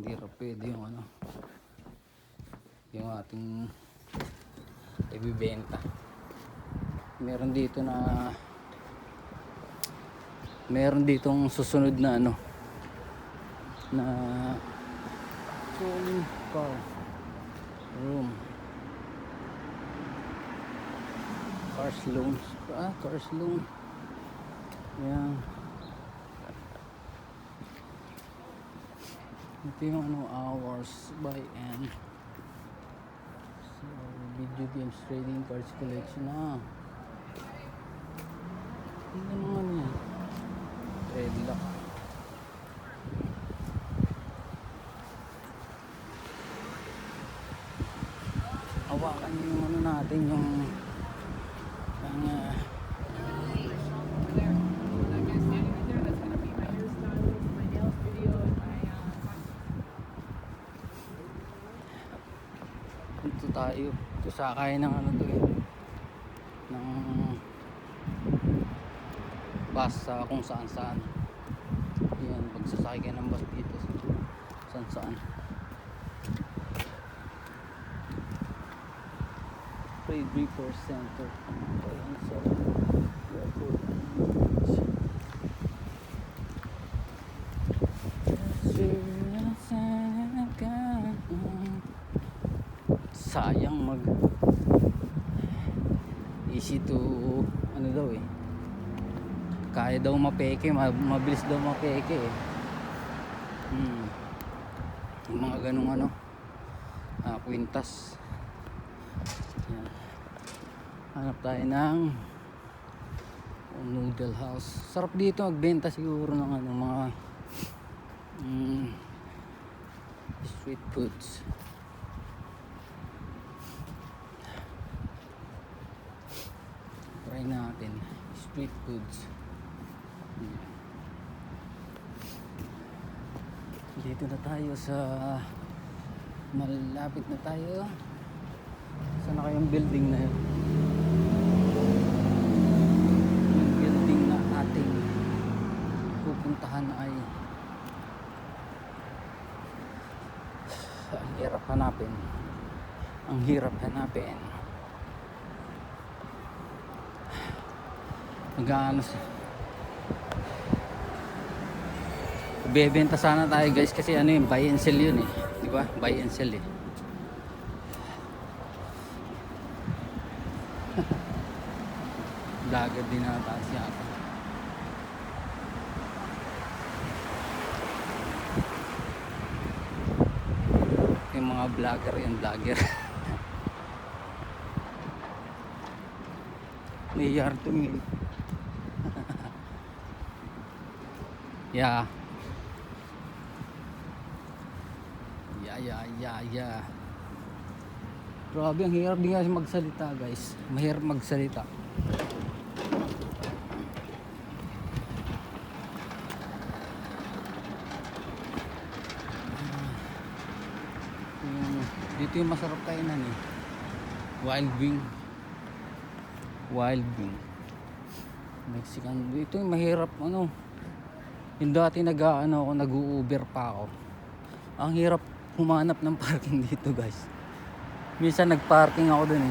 Hindi rin pwede yung ano, yung ating ibibenta. Meron dito na meron ditong susunod na ano na car room, cars loans, cars loan. Yan. Ito yung ano, hours by and so video games, trading cards collection Ano naman yan? Dreadlock. Hawakan yung ano natin, yung ito tayo. Ito sakay ng ano to ng bus sa kung saan saan. Yan, pagsasakay ka ng bus dito saan saan. Trade Repair Center. Ayan, so sayang mag easy to ano daw kaya daw mapeke, mabilis daw mapeke yung mga ganung ano kwintas. Yan. Hanap tayo ng noodle house. Sarap dito magbenta siguro ng ano, mga street foods. Try natin street foods. Dito na tayo sa malapit na tayo. Saan na kayong building na yun? Yung building na ating pupuntahan ay ang hirap hanapin. Ang hirap hanapin. Nag-ano bebenta sana tayo guys kasi ano yun, buy and sell yun di ba? Buy and sell vlogger din nata siya ako. Yung mga vlogger yan, vlogger. Niyar to me. Yeah. Yeah. Grabe, ang hirap din kasi magsalita guys. Mahirap magsalita. Dito yung masarap kainan Wild Wing Mexican. Dito yung mahirap ano. Yung dati nag-u-Uber pa ako. Ang hirap humanap ng parking dito guys. Minsan nagparking ako dun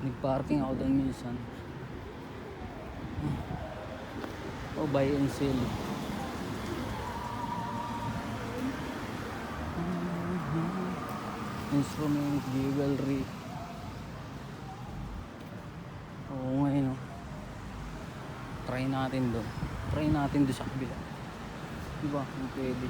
Nagparking ako dun minsan. Buy and sell. Instrument, jewelry. Oo ngayon Try natin doon sa kabila. Diba? Kung pwede.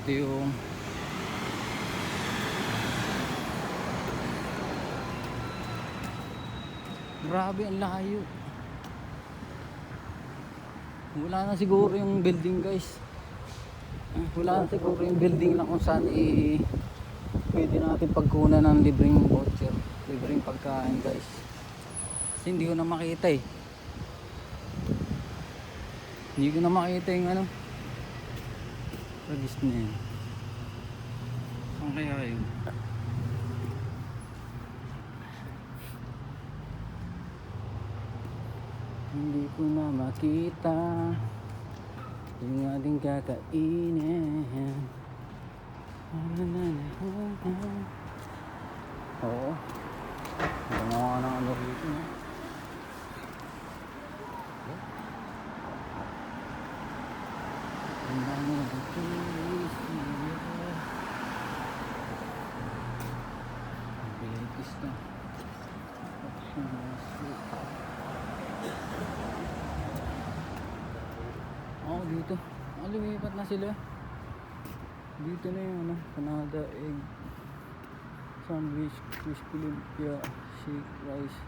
Ito yung grabe ang layo. Wala na siguro yung building guys. Wala na siguro yung building na kung saan pwede natin pagkunan ng libreng voucher, libreng pagkain guys. Kasi hindi ko na makita Hindi ko na makita yung ano. Ragis na yan. Saan kaya yun? Hindi ko na makita yung ating kakainin. Oo. Gumawa ng ano rito, no? Ang dami na dito. Ang bilis na. Oo, dito. Lumipat na sila. Dito na yung ano, Canada egg sandwich, crispy lumpia, shake rice,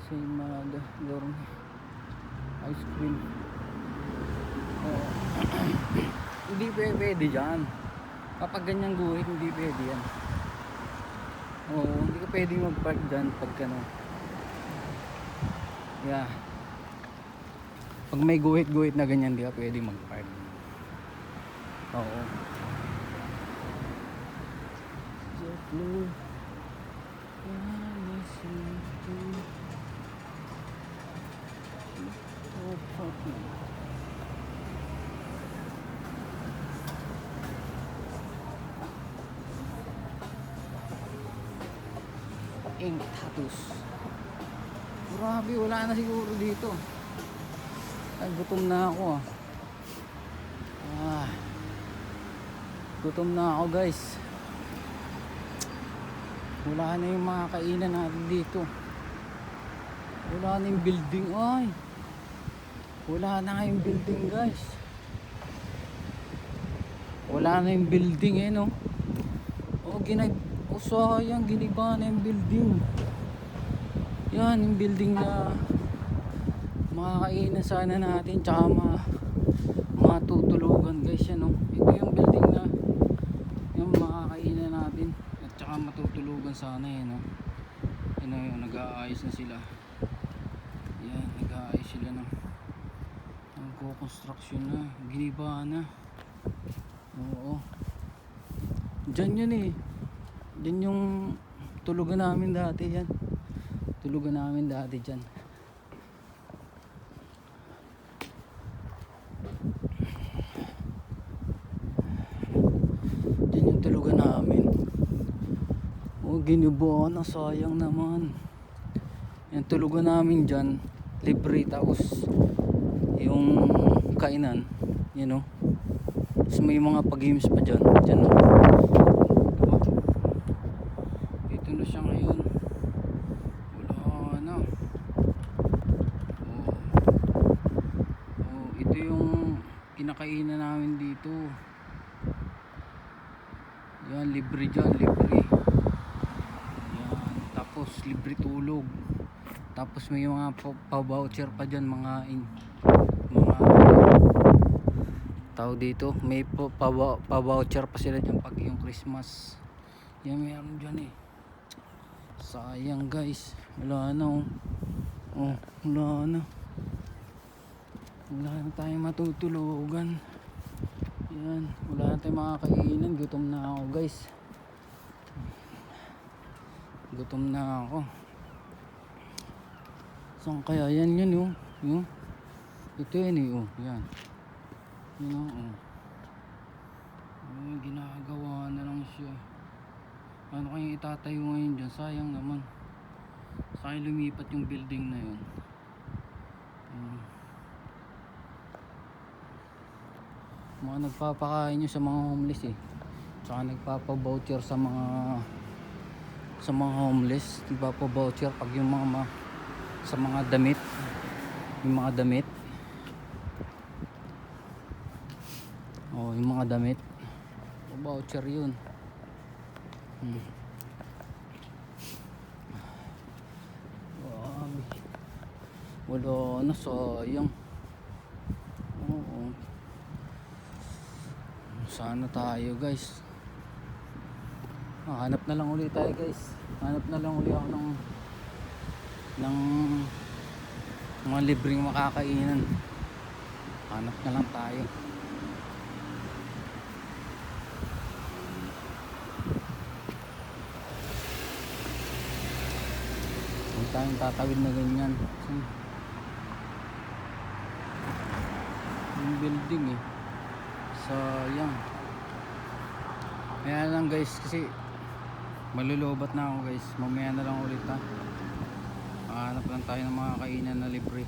Seimada, gourmet ice cream. Hindi pwede dyan. Kapag ganyang guhit, hindi pwede yan. Oo, hindi ka pwede mag-park dyan pag ano. Yeah. Pag may guhit-guhit na ganyan, hindi ka pwede mag-park. Oo. Blue. Ink tattoos. Grabe, wala na siguro dito. Ay, gutom na ako gutom na ako guys. Wala na yung mga kainan natin dito. Wala na yung building. Ay, wala na nga yung building guys. Wala na yung building no. Sayang, giniba na yung building. Yan yung building na makakainan sana natin, tsaka matutulugan guys yan, no? Ito yung building na yung makakainan natin at tsaka matutulugan sana yan, no? Yan na yun, nag-aayos na sila. Yan, nag-aayos sila ng nagko-construction na, giniba na. Oo, dyan yun dyan yung tulugan namin dati. Yan, tulugan namin dati dyan. Tulugan namin. Ginibuan na, sayang naman. Yung tulugan namin dyan, libre, tapos yung kainan, you know. Tapos may mga pag-games pa dyan, no. Ito na siya ngayon. Wala na. Ito yung kinakainan namin dito. Yan, libre dyan, libre. Yan, tapos libre tulog. Tapos may mga pa-voucher pa dyan, mga tao dito. May pa-voucher pa sila dyan pag yung Christmas. Yan, mayroon dyan sayang guys. Wala na wala na. Wala na tayong matutulugan. Yan, wala na tayong makakainan. Gutom na ako guys. Gutom na ako. Saan kaya yan yun ito yan yan. Yun ginagawa na lang siya. Ano kayong itatayo ngayon dyan? Sayang naman. Sayang lumipat yung building na yun. Mga nagpapakain nyo sa mga homeless tsaka nagpapavoucher sa mga homeless. Nagpapavoucher pag yung mga sa mga damit, yung mga damit, yung mga damit, voucher yun. Wala na, sayang. Sana tayo guys. Hanap na lang ulit tayo guys. Hanap na lang ulit ako ng mga libreng makakainan. Hanap na lang tayo. Huwag tayong tatawid na ganyan. Yung building eh. Sayang. Kaya lang guys, kasi malulubat na ako guys. Mamaya na lang ulit ha. Hanap lang tayo ng mga kainan na libre.